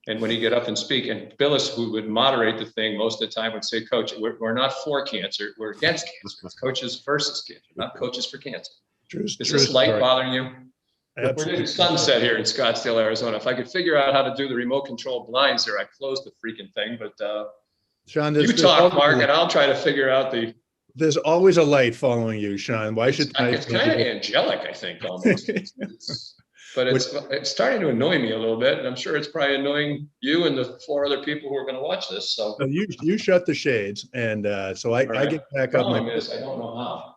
And when he get up and speak, and Billis, who would moderate the thing most of the time, would say, Coach, we're not for cancer, we're against cancer. It's coaches versus cancer, not Coaches for Cancer. Is this light bothering you? Absolutely. We're in sunset here in Scottsdale, Arizona. If I could figure out how to do the remote control blinds there, I'd close the freaking thing. But Sean, you talk, Mark, and I'll try to figure out the. There's always a light following you, Sean. Why should it's kind of angelic, I think, almost. But it's starting to annoy me a little bit, and I'm sure it's probably annoying you and the 4 other people who are going to watch this. So you shut the shades, and so I get back up. I don't know how,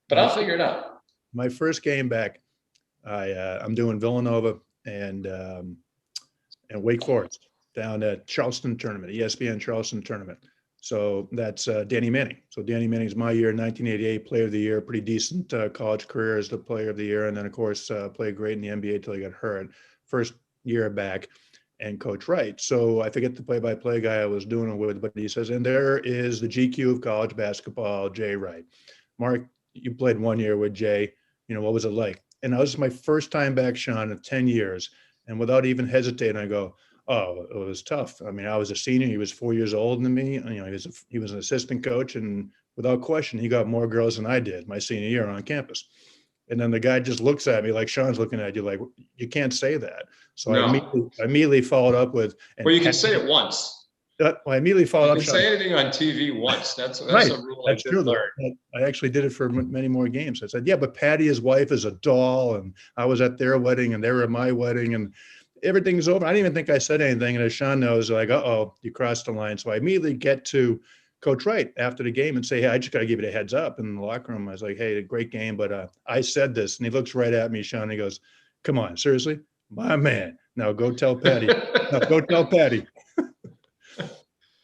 but I'll figure it out. My first game back, I'm doing Villanova and Wake Forest down at Charleston tournament, ESPN Charleston tournament. So that's Danny Manning. So Danny Manning's my year, 1988 Player of the Year, pretty decent college career as the Player of the Year, and then of course played great in the NBA till he got hurt. First year back, and Coach Wright. So I forget the play-by-play guy I was doing it with, but he says, and there is the GQ of college basketball, Jay Wright. Mark, you played 1 year with Jay. What was it like? And that was my first time back, Sean, in 10 years. And without even hesitating, I go, oh, it was tough. I mean, I was a senior. He was 4 years older than me. He was an assistant coach. And without question, he got more girls than I did my senior year on campus. And then the guy just looks at me like Sean's looking at you like, you can't say that. So no. I immediately followed up with. Well, you can say it once. I immediately followed up. You can say anything on TV once. That's right. A rule that's true. I actually did it for many more games. I said, yeah, but Patty, his wife, is a doll. And I was at their wedding and they were at my wedding and everything's over. I didn't even think I said anything. And as Sean knows, like, uh-oh, you crossed the line. So I immediately get to Coach Wright after the game and say, hey, I just got to give you a heads up. In the locker room, I was like, hey, great game. But I said this. And he looks right at me, Sean, and he goes, come on, seriously? My man. Now go tell Patty. Go tell Patty.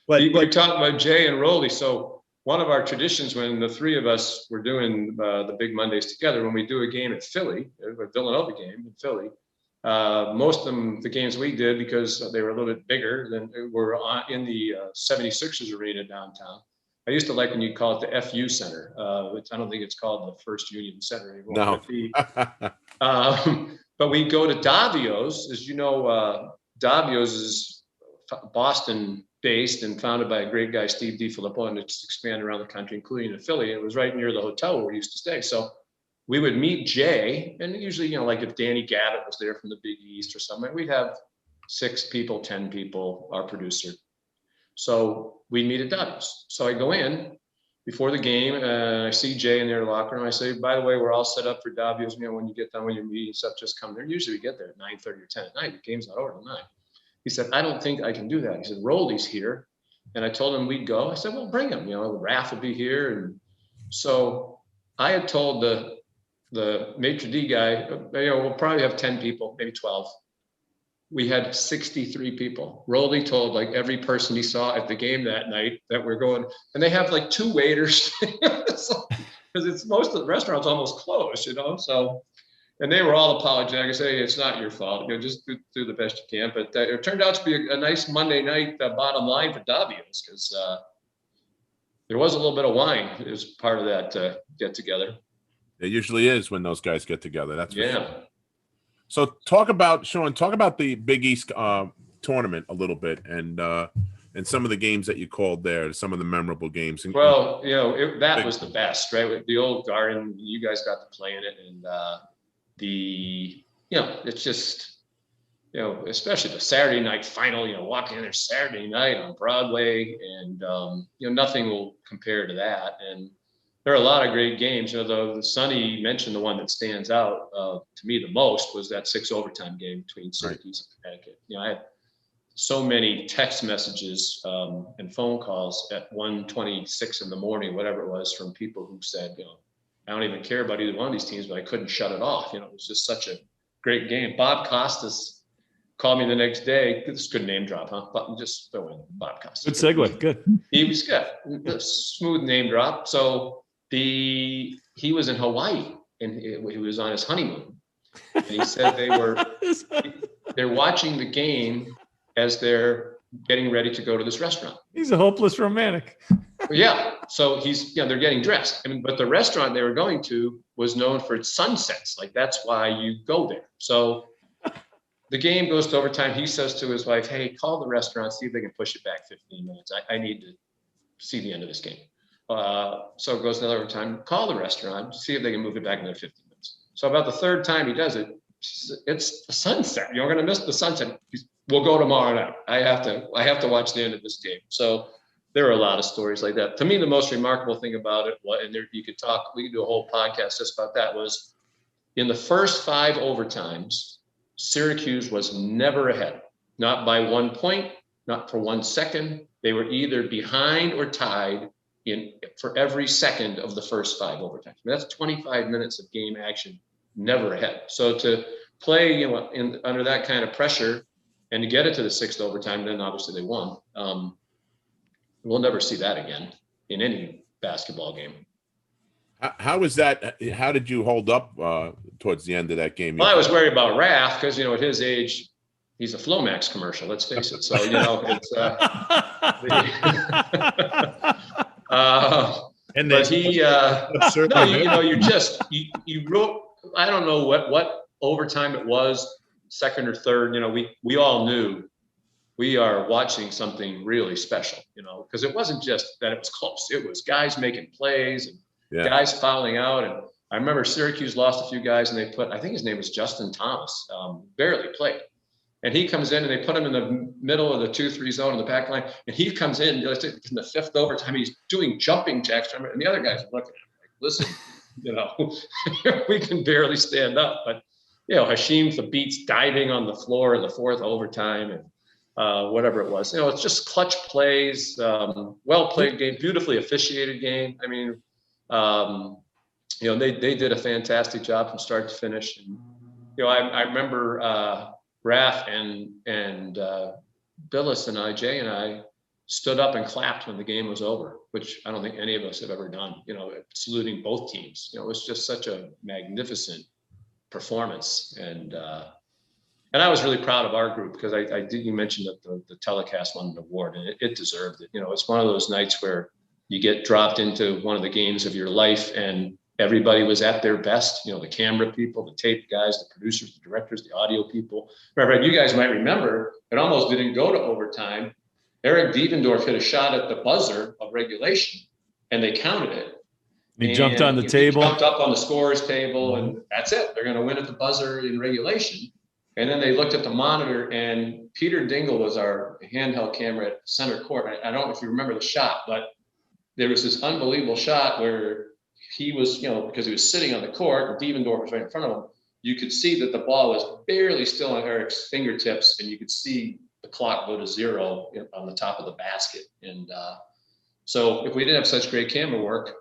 We talked about Jay and Rolly. So one of our traditions when the 3 of us were doing the big Mondays together, when we do a game at Philly, a Villanova game in Philly, most of them, the games we did, because they were a little bit bigger than were in the 76ers arena downtown. I used to like when you call it the FU Center, which I don't think it's called the First Union Center anymore. No. But we go to Davio's. As you know, Davio's is Boston based and founded by a great guy, Steve DiFilippo, and it's expanded around the country, including in Philly. It was right near the hotel where we used to stay. So we would meet Jay, and usually, like if Danny Gavitt was there from the Big East or something, we'd have 6 people, 10 people, our producer. So we'd meet at Davio's. So I go in before the game, and I see Jay in their locker room. I say, by the way, we're all set up for Davio's. When you get done with your meeting stuff, just come there. Usually we get there at 9:30 or 10 at night. The game's not over till 9. He said, I don't think I can do that. He said, Rolly's here. And I told him we'd go. I said, well, bring him. Raph will be here. And so I had told the maitre d' guy, we'll probably have 10 people, maybe 12. We had 63 people. Rolly told like every person he saw at the game that night that we're going, and they have like 2 waiters because it's most of the restaurants almost closed, so. And they were all apologetic. I say, it's not your fault. Just do the best you can. But it turned out to be a nice Monday night bottom line for Davio's because there was a little bit of wine as part of that get together. It usually is when those guys get together. That's yeah. Sure. So talk about the Big East tournament a little bit and some of the games that you called there, some of the memorable games. Well, that was the best, right? With the old Garden, you guys got to play in it, and it's just, especially the Saturday night final, walking in there Saturday night on Broadway, and nothing will compare to that. And there are a lot of great games. The Sonny mentioned the one that stands out to me the most was that 6 overtime game between Syracuse and Connecticut. I had so many text messages and phone calls at 1:26 in the morning, whatever it was, from people who said, I don't even care about either one of these teams, but I couldn't shut it off. It was just such a great game. Bob Costas called me the next day. This is a good name drop, huh? But just throw in Bob Costas. Good segue. Good. He was good. Smooth name drop. So he was in Hawaii and he was on his honeymoon. And he said they're watching the game as they're getting ready to go to this restaurant. He's a hopeless romantic. Yeah. So they're getting dressed. I mean, but the restaurant they were going to was known for its sunsets. Like, that's why you go there. So the game goes to overtime. He says to his wife, hey, call the restaurant, see if they can push it back 15 minutes. I need to see the end of this game. So it goes to overtime. Call the restaurant, see if they can move it back another 15 minutes. So about the third time he does it, it's the sunset. You're going to miss the sunset. We'll go tomorrow night. I have to watch the end of this game. So there are a lot of stories like that. To me, the most remarkable thing about it, and there we could do a whole podcast just about that, was in the first 5 overtimes, Syracuse was never ahead, not by 1 point, not for 1 second. They were either behind or tied for every second of the first 5 overtimes. I mean, that's 25 minutes of game action, never ahead. So to play, under that kind of pressure and to get it to the 6th overtime, then obviously they won. We'll never see that again in any basketball game. How was that? How did you hold up towards the end of that game? Well, I was worried about Raph because, at his age, he's a Flomax commercial. Let's face it. So, it's. And but he, no, you wrote. I don't know what overtime it was, second or third. We all knew we are watching something really special. Because it wasn't just that it was close. It was guys making plays and guys fouling out. And I remember Syracuse lost a few guys, and they put, I think his name was Justin Thomas, barely played. And he comes in, and they put him in the middle of the 2-3 zone in the back line. And he comes in the 5th overtime. He's doing jumping jacks. And the other guys are looking at him like, listen, we can barely stand up. But, Hashim Thabit's diving on the floor in the 4th overtime and whatever it was. It's just clutch plays, well-played game, beautifully officiated game. I mean, they did a fantastic job from start to finish. And, I remember Raph and Billis and Jay and I stood up and clapped when the game was over, which I don't think any of us have ever done, saluting both teams. It was just such a magnificent performance. And I was really proud of our group because you mentioned that the telecast won an award, and it deserved it. It's one of those nights where you get dropped into one of the games of your life, and everybody was at their best. The camera people, the tape guys, the producers, the directors, the audio people. Remember, you guys might remember, it almost didn't go to overtime. Eric Devendorf hit a shot at the buzzer of regulation, and they counted it. He jumped on the table. He jumped up on the scorer's table, and that's it. They're going to win at the buzzer in regulation. And then they looked at the monitor, and Peter Dingle was our handheld camera at center court. I don't know if you remember the shot, but there was this unbelievable shot where he was, because he was sitting on the court and Devendorf was right in front of him. You could see that the ball was barely still on Eric's fingertips, and you could see the clock go to 0 on the top of the basket. And so if we didn't have such great camera work,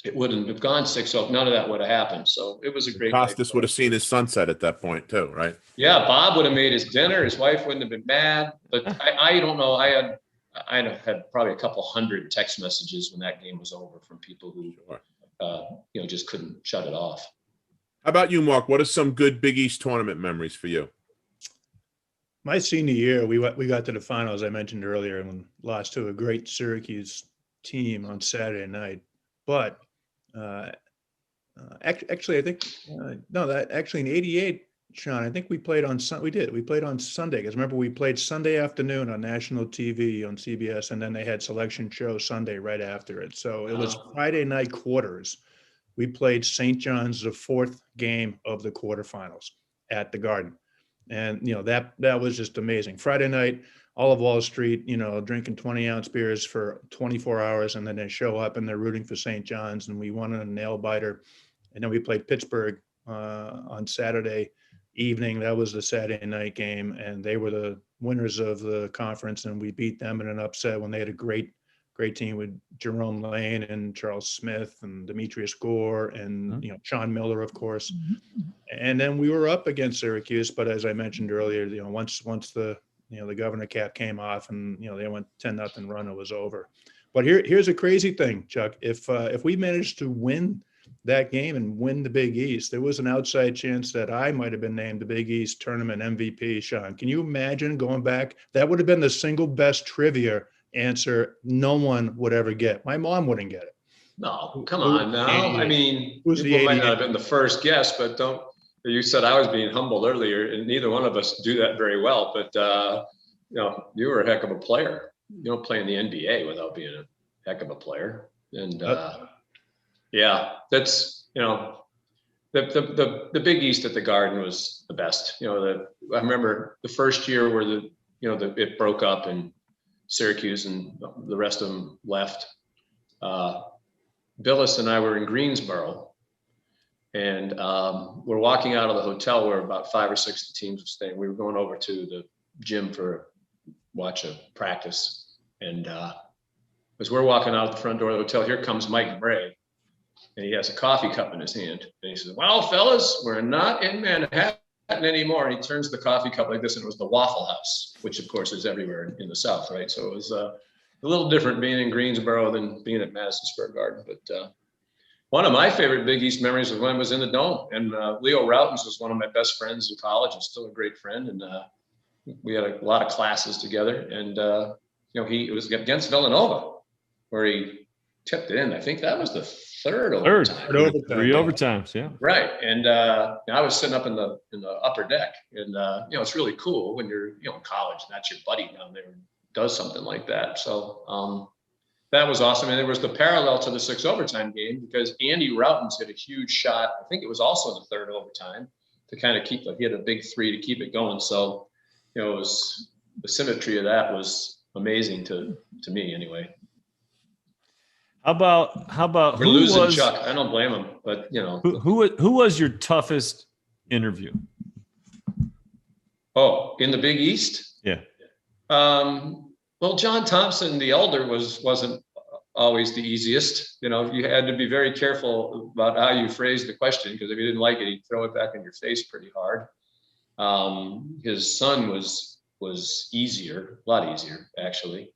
it wouldn't have gone 6-0. None of that would have happened. So it was a great. Costas would have seen his sunset at that point too, right? Yeah, Bob would have made his dinner. His wife wouldn't have been mad. But I don't know. I had probably a couple hundred text messages when that game was over from people who, just couldn't shut it off. How about you, Mark? What are some good Big East tournament memories for you? My senior year, we got to the finals, I mentioned earlier, and lost to a great Syracuse team on Saturday night. But actually, I think in '88, Sean, I think we played on we played on Sunday, because remember we played Sunday afternoon on national TV on CBS, and then they had selection show Sunday right after it. So it was Friday night quarters. We played St. John's, the 4th game of the quarterfinals at the Garden. And, that was just amazing. Friday night, all of Wall Street, drinking 20-ounce beers for 24 hours, and then they show up and they're rooting for St. John's, and we won a nail biter. And then we played Pittsburgh on Saturday evening. That was the Saturday night game, and they were the winners of the conference, and we beat them in an upset when they had a great team with Jerome Lane and Charles Smith and Demetrius Gore and Sean Miller, of course. And then we were up against Syracuse, but as I mentioned earlier, once the the governor cap came off and they went 10-0 run, it was over. But here's a crazy thing, Chuck. If we managed to win that game and win the Big East. There was an outside chance that I might have been named the Big East tournament MVP, Sean. Can you imagine going back? That would have been the single best trivia answer no one would ever get. My mom wouldn't get it. No, come on now. I mean, Who's the people might not 88? have been the first guess, but don't. You said I was being humbled earlier, and neither one of us do that very well. But you know, you were a heck of a player. You don't play in the NBA without being a heck of a player. And yeah, that's, you know, the Big East at the Garden was the best. You know, I remember the first year where it broke up and Syracuse and the rest of them left. Billis and I were in Greensboro, and we're walking out of the hotel where about 5 or 6 teams were staying. We were going over to the gym for watch a practice, and as we're walking out the front door of the hotel, here comes Mike Bray, and he has a coffee cup in his hand, and he says, "Well, fellas, we're not in Manhattan anymore." And he turns the coffee cup like this, and it was the Waffle House, which of course is everywhere in the South, right? So it was a little different being in Greensboro than being at Madison Square Garden. But one of my favorite Big East memories was when I was in the Dome, and Leo Routens was one of my best friends in college, and still a great friend. And we had a lot of classes together, and you know, it was against Villanova where he tipped it in. I think that was the third overtime. Three overtimes, yeah. Right, and I was sitting up in the upper deck, and you know, it's really cool when you're, you know, in college and that's your buddy down there and does something like that. So that was awesome, and there was the parallel to the 6 overtime game because Andy Routens hit a huge shot. I think it was also the third overtime to kind of keep. He had a big 3 to keep it going. So, you know, it was the symmetry of that was amazing to me anyway. How about We're losing Chuck? I don't blame him, but you know, who was your toughest interview? Oh, in the Big East? Yeah. Well, John Thompson, the elder, wasn't always the easiest. You know, you had to be very careful about how you phrased the question, because if you didn't like it, he'd throw it back in your face pretty hard. His son was easier, a lot easier, actually.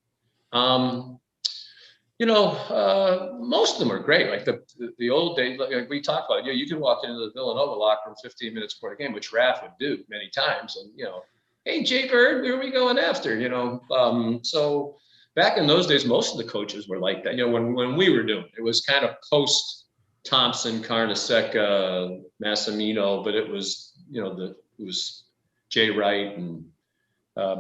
You know, most of them are great. Like the old days, like we talked about, you could walk into the Villanova locker room 15 minutes before the game, which Raph would do many times. And, you know, "Hey, Jay Bird, where are we going after?" You know, so back in those days, most of the coaches were like that. You know, when we were doing it, was kind of post Thompson, Carnesecca, Massimino, but it was, you know, it was Jay Wright and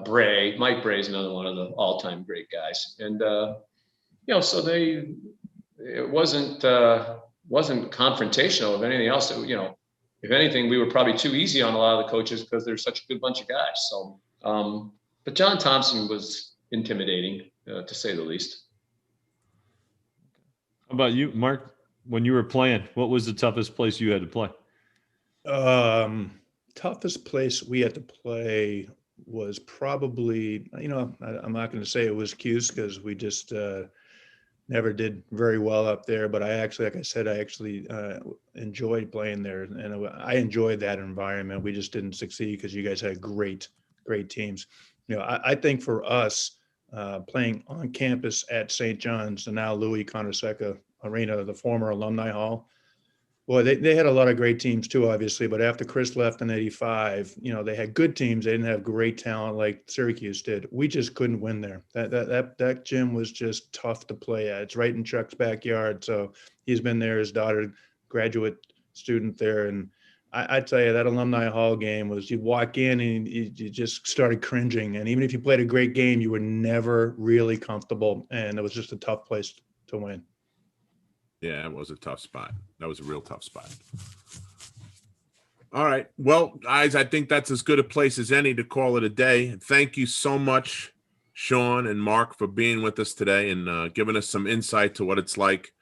Bray. Mike Bray is another one of the all-time great guys. And, you know, so it wasn't confrontational of anything else. You know, if anything, we were probably too easy on a lot of the coaches because they're such a good bunch of guys. So, but John Thompson was intimidating, to say the least. How about you, Mark? When you were playing, what was the toughest place you had to play? Toughest place we had to play was probably, you know, I'm not going to say it was Cuse because we just never did very well up there. But I actually, like I said, I actually enjoyed playing there, and I enjoyed that environment. We just didn't succeed because you guys had great teams. You know, I think for us playing on campus at St. John's, the now Louis Carnesecca Arena, the former Alumni Hall, boy, they had a lot of great teams too, obviously. But after Chris left in '85, you know, they had good teams. They didn't have great talent like Syracuse did. We just couldn't win there. That gym was just tough to play at. It's right in Chuck's backyard, so he's been there. His daughter, graduate student there, and I tell you, that Alumni Hall game was, you'd walk in and you just started cringing. And even if you played a great game, you were never really comfortable, and it was just a tough place to win. Yeah, it was a tough spot. That was a real tough spot. All right. Well, guys, I think that's as good a place as any to call it a day. Thank you so much, Sean and Mark, for being with us today and giving us some insight to what it's like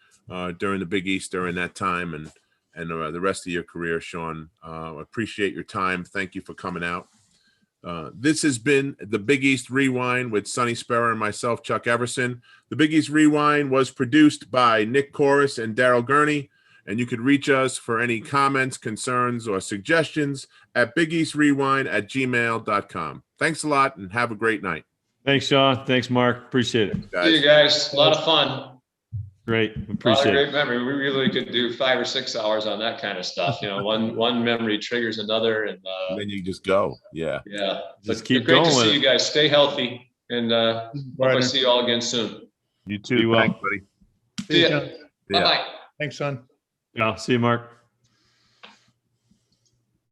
during the Big East during that time and the rest of your career, Sean. Appreciate your time. Thank you for coming out. This has been the Big East Rewind with Sonny Spera and myself, Chuck Everson. The Big East Rewind was produced by Nick Corus and Daryl Gurney, and you could reach us for any comments, concerns, or suggestions at bigeastrewind@gmail.com. Thanks a lot, and have a great night. Thanks, Sean. Thanks, Mark. Appreciate it. See you guys. A lot of fun. Great. A lot of Appreciate great it. memory. We really could do 5 or 6 hours on that kind of stuff. You know, one memory triggers another, and And then you just go. Yeah. yeah. Just But keep great going to with see it. you guys. Stay healthy, and hope I Partner. see you all again soon. You too. Be well. Thanks, buddy. See ya. Sean. Yeah. Bye bye. Thanks, son. Yeah. See you, Mark.